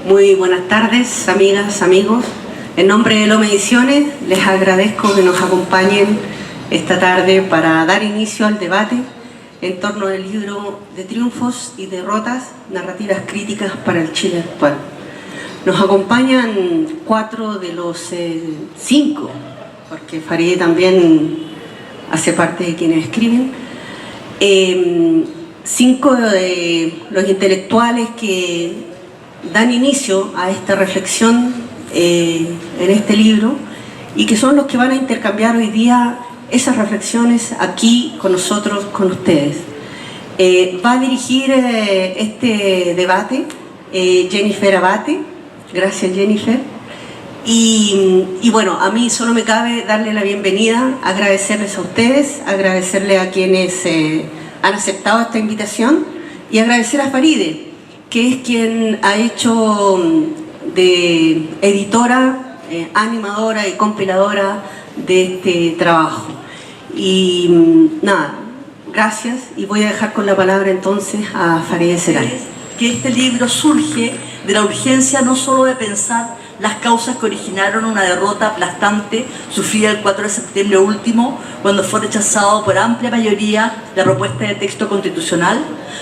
Muy buenas tardes, amigas, amigos. En nombre de Loma Ediciones les agradezco que nos acompañen esta tarde para dar inicio al debate en torno al libro de triunfos y derrotas, narrativas críticas para el Chile actual. Nos acompañan 4 de los 5, porque Farideh también hace parte de quienes escriben, 5 de los intelectuales que dan inicio a esta reflexión en este libro y que son los que van a intercambiar hoy día esas reflexiones aquí con nosotros, con ustedes. Va a dirigir este debate Jennifer Abate. Gracias, Jennifer. Y bueno, a mí solo me cabe darle la bienvenida, agradecerles a ustedes, agradecerle a quienes han aceptado esta invitación y agradecer a Farideh, que es quien ha hecho de editora, animadora y compiladora de este trabajo. Y nada, gracias, y voy a dejar con la palabra entonces a Farideh Serrano. Que este libro surge de la urgencia no solo de pensar las causas que originaron una derrota aplastante sufrida el 4 de septiembre último, cuando fue rechazado por amplia mayoría la propuesta de texto constitucional,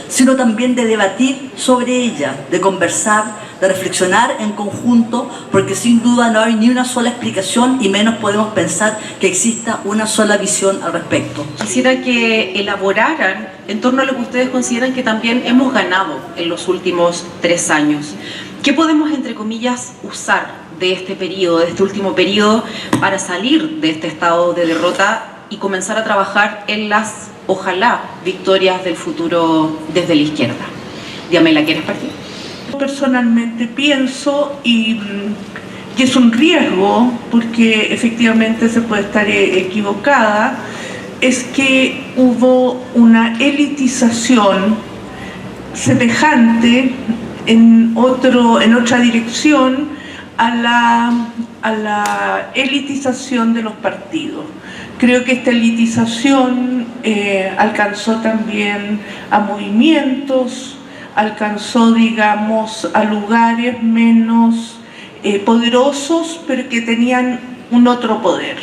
sino también de debatir sobre ella, de conversar, de reflexionar en conjunto, porque sin duda no hay ni una sola explicación y menos podemos pensar que exista una sola visión al respecto. Quisiera que elaboraran en torno a lo que ustedes consideran que también hemos ganado en los últimos 3 años. ¿Qué podemos, entre comillas, usar de este periodo, de este último periodo, para salir de este estado de derrota y comenzar a trabajar en las, ojalá, victorias del futuro desde la izquierda? Diamela, ¿quieres partir? Personalmente pienso, y es un riesgo, porque efectivamente se puede estar equivocada, es que hubo una elitización semejante en otra dirección a la elitización de los partidos. Creo que esta elitización alcanzó también a movimientos, alcanzó, digamos, a lugares menos poderosos, pero que tenían un otro poder.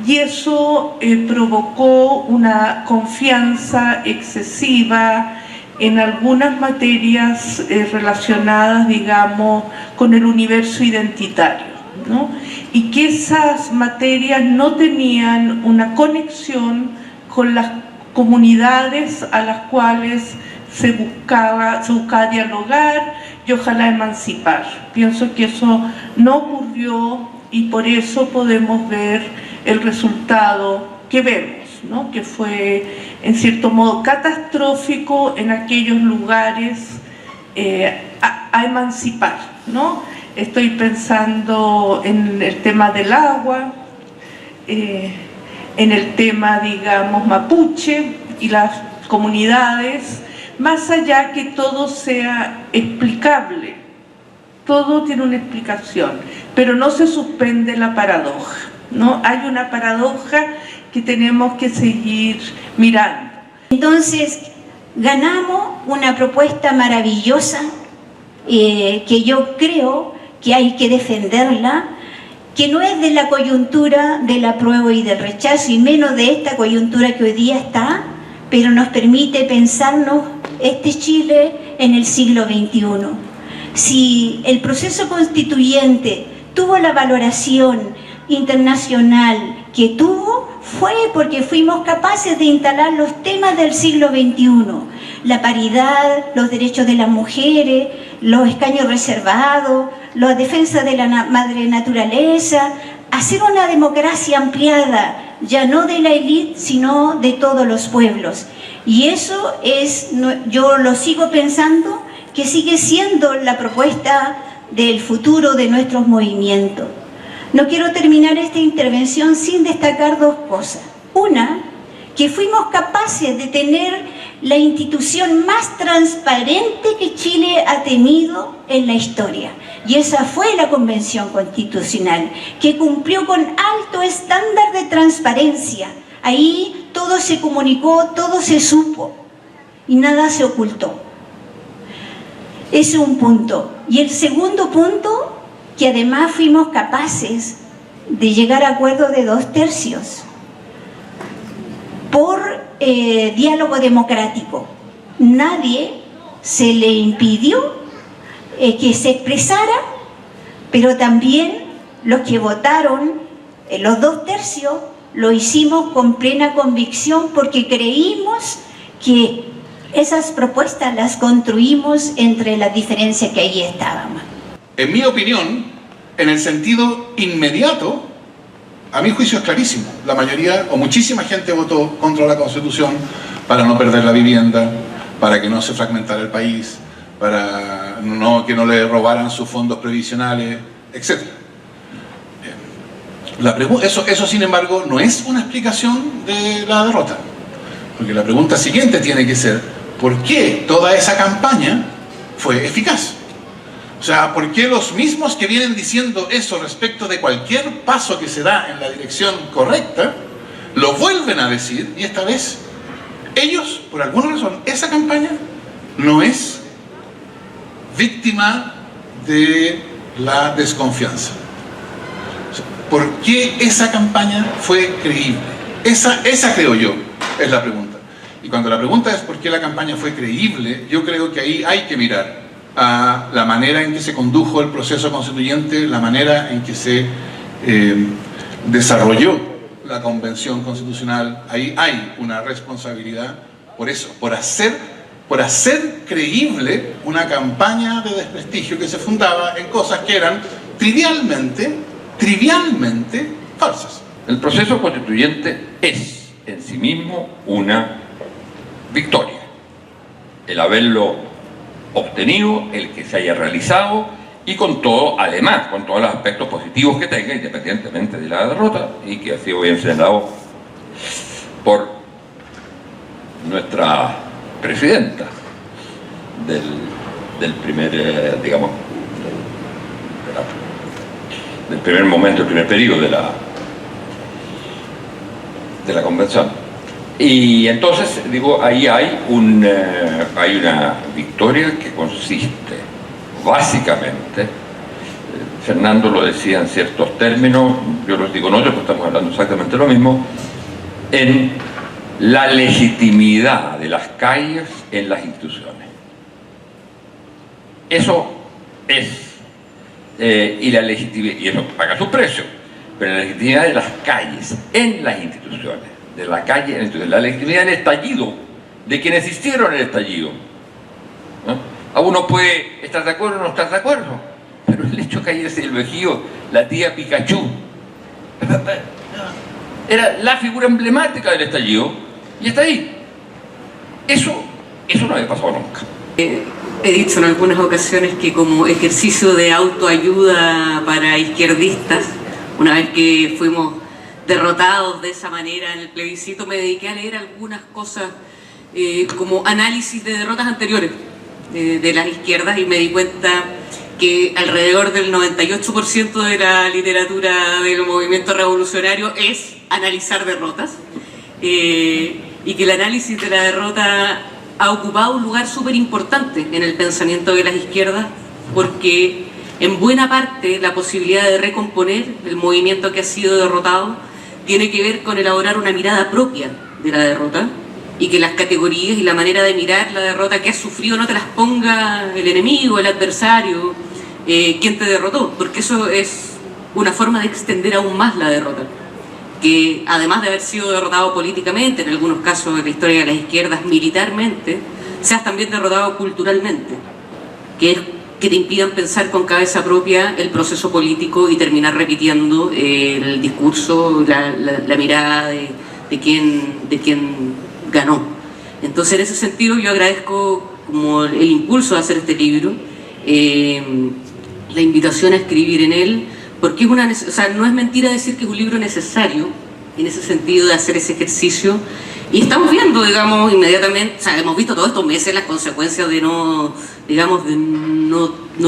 Y eso provocó una confianza excesiva en algunas materias relacionadas, digamos, con el universo identitario, ¿no? Y que esas materias no tenían una conexión con las comunidades a las cuales se buscaba dialogar y ojalá emancipar. Pienso que eso no ocurrió y por eso podemos ver el resultado que vemos, ¿no? Que fue en cierto modo catastrófico en aquellos lugares a emancipar, ¿no? Estoy pensando en el tema del agua, en el tema, digamos, mapuche y las comunidades, más allá que todo sea explicable. Todo tiene una explicación, pero no se suspende la paradoja, ¿no? Hay una paradoja que tenemos que seguir mirando. Entonces, ganamos una propuesta maravillosa que yo creo que hay que defenderla, que no es de la coyuntura del apruebo y del rechazo, y menos de esta coyuntura que hoy día está, pero nos permite pensarnos este Chile en el siglo XXI. Si el proceso constituyente tuvo la valoración internacional que tuvo, fue porque fuimos capaces de instalar los temas del siglo XXI, la paridad, los derechos de las mujeres, los escaños reservados, la defensa de la madre naturaleza, hacer una democracia ampliada, ya no de la élite, sino de todos los pueblos. Y eso es, yo lo sigo pensando, que sigue siendo la propuesta del futuro de nuestros movimientos. No quiero terminar esta intervención sin destacar 2 cosas. Una, que fuimos capaces de tener la institución más transparente que Chile ha tenido en la historia. Y esa fue la Convención Constitucional, que cumplió con alto estándar de transparencia. Ahí todo se comunicó, todo se supo y nada se ocultó. Ese es un punto. Y el segundo punto, que además fuimos capaces de llegar a acuerdo de 2/3 por diálogo democrático. Nadie se le impidió que se expresara, pero también los que votaron, los 2/3, lo hicimos con plena convicción porque creímos que esas propuestas las construimos entre las diferencias que allí estaban. En mi opinión, en el sentido inmediato, a mi juicio es clarísimo. La mayoría o muchísima gente votó contra la Constitución para no perder la vivienda, para que no se fragmentara el país, para que no le robaran sus fondos previsionales, etc. Eso, sin embargo, no es una explicación de la derrota. Porque la pregunta siguiente tiene que ser, ¿por qué toda esa campaña fue eficaz? O sea, ¿por qué los mismos que vienen diciendo eso respecto de cualquier paso que se da en la dirección correcta, lo vuelven a decir, y esta vez ellos, por alguna razón, esa campaña no es víctima de la desconfianza? O sea, ¿por qué esa campaña fue creíble? Esa creo yo, es la pregunta. Y cuando la pregunta es por qué la campaña fue creíble, yo creo que ahí hay que mirar a la manera en que se condujo el proceso constituyente, la manera en que se desarrolló la Convención Constitucional. Ahí hay una responsabilidad por eso, por hacer creíble una campaña de desprestigio que se fundaba en cosas que eran trivialmente falsas. El proceso constituyente es en sí mismo una victoria. El haberlo obtenido, el que se haya realizado, y con todo, además, con todos los aspectos positivos que tenga, independientemente de la derrota, y que ha sido bien señalado por nuestra presidenta del primer, digamos, del primer momento, el primer periodo de la convención. Y entonces, digo, ahí hay una victoria que consiste básicamente, Fernando lo decía en ciertos términos, yo los digo nosotros, porque estamos hablando exactamente lo mismo, en la legitimidad de las calles en las instituciones. Eso es, y eso paga su precio, pero la legitimidad de las calles en las instituciones, de la calle, entonces la legitimidad del estallido, de quienes hicieron el estallido, ¿no? A uno puede estar de acuerdo o no estar de acuerdo, pero el hecho que haya sido el Vejío, la tía Pikachu, era la figura emblemática del estallido, y está ahí. Eso no había pasado nunca. He dicho en algunas ocasiones que como ejercicio de autoayuda para izquierdistas, una vez que fuimos derrotados de esa manera en el plebiscito, me dediqué a leer algunas cosas como análisis de derrotas anteriores de las izquierdas, y me di cuenta que alrededor del 98% de la literatura del movimiento revolucionario es analizar derrotas, y que el análisis de la derrota ha ocupado un lugar súper importante en el pensamiento de las izquierdas, porque en buena parte la posibilidad de recomponer el movimiento que ha sido derrotado tiene que ver con elaborar una mirada propia de la derrota, y que las categorías y la manera de mirar la derrota que has sufrido no te las ponga el enemigo, el adversario, quien te derrotó, porque eso es una forma de extender aún más la derrota, que además de haber sido derrotado políticamente, en algunos casos en la historia de las izquierdas militarmente, seas también derrotado culturalmente, que es que te impidan pensar con cabeza propia el proceso político y terminar repitiendo el discurso, la mirada de quien ganó. Entonces, en ese sentido, yo agradezco como el impulso de hacer este libro, la invitación a escribir en él, porque es no es mentira decir que es un libro necesario, en ese sentido de hacer ese ejercicio. Y estamos viendo, digamos, inmediatamente, hemos visto todos estos meses las consecuencias de no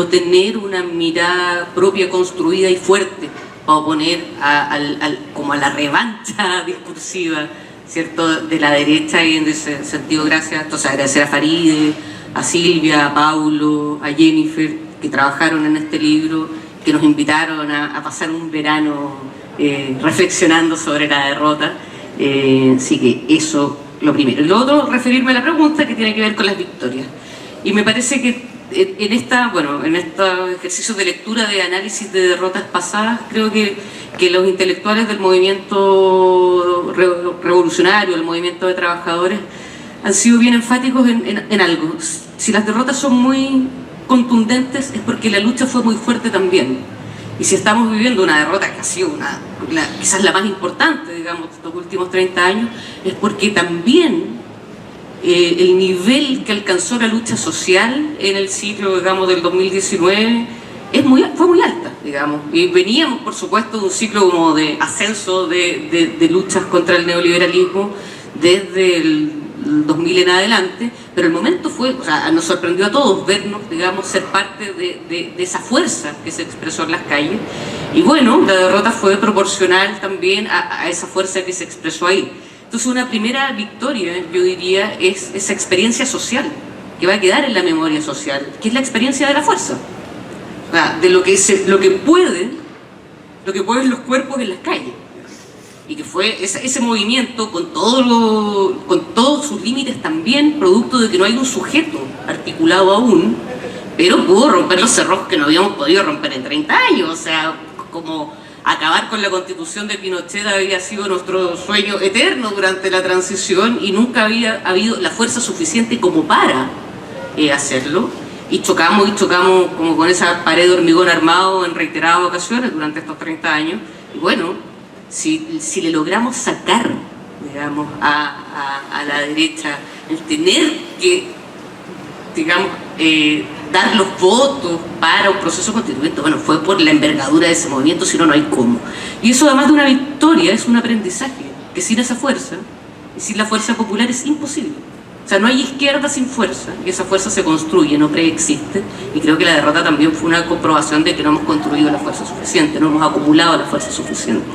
tener una mirada propia construida y fuerte para oponer como a la revancha discursiva, ¿cierto?, de la derecha. Y en ese sentido, gracias, entonces agradecer a Faride, a Silvia, a Paulo, a Jennifer, que trabajaron en este libro, que nos invitaron a pasar un verano reflexionando sobre la derrota. Así que eso, lo primero. Y lo otro, referirme a la pregunta que tiene que ver con las victorias. Y me parece que en este ejercicio de lectura, de análisis de derrotas pasadas, creo que los intelectuales del movimiento revolucionario, el movimiento de trabajadores, han sido bien enfáticos en algo. Si las derrotas son muy contundentes es porque la lucha fue muy fuerte también. Y si estamos viviendo una derrota que ha sido quizás la más importante, digamos, de estos últimos 30 años, es porque también el nivel que alcanzó la lucha social en el ciclo, digamos, del 2019 fue muy alta, digamos. Y veníamos, por supuesto, de un ciclo como de ascenso de luchas contra el neoliberalismo desde el 2000 en adelante, pero el momento nos sorprendió a todos vernos, digamos, ser parte de esa fuerza que se expresó en las calles. Y bueno, la derrota fue proporcional también a esa fuerza que se expresó ahí. Entonces, una primera victoria, yo diría, es esa experiencia social que va a quedar en la memoria social, que es la experiencia de la fuerza, o sea, de lo que pueden los cuerpos en las calles. Y que fue ese movimiento con todos sus límites también, producto de que no hay un sujeto articulado aún, pero pudo romper los cerrojos que no habíamos podido romper en 30 años. O sea, como acabar con la Constitución de Pinochet había sido nuestro sueño eterno durante la transición y nunca había habido la fuerza suficiente como para hacerlo. Y chocamos como con esa pared de hormigón armado en reiteradas ocasiones durante estos 30 años. Y bueno, si le logramos sacar, digamos, a la derecha el tener que, digamos, dar los votos para un proceso constituyente, bueno, fue por la envergadura de ese movimiento, si no, no hay cómo. Y eso, además de una victoria, es un aprendizaje, que sin esa fuerza, y sin la fuerza popular, es imposible. O sea, no hay izquierda sin fuerza, y esa fuerza se construye, no preexiste, y creo que la derrota también fue una comprobación de que no hemos construido la fuerza suficiente, no hemos acumulado la fuerza suficiente.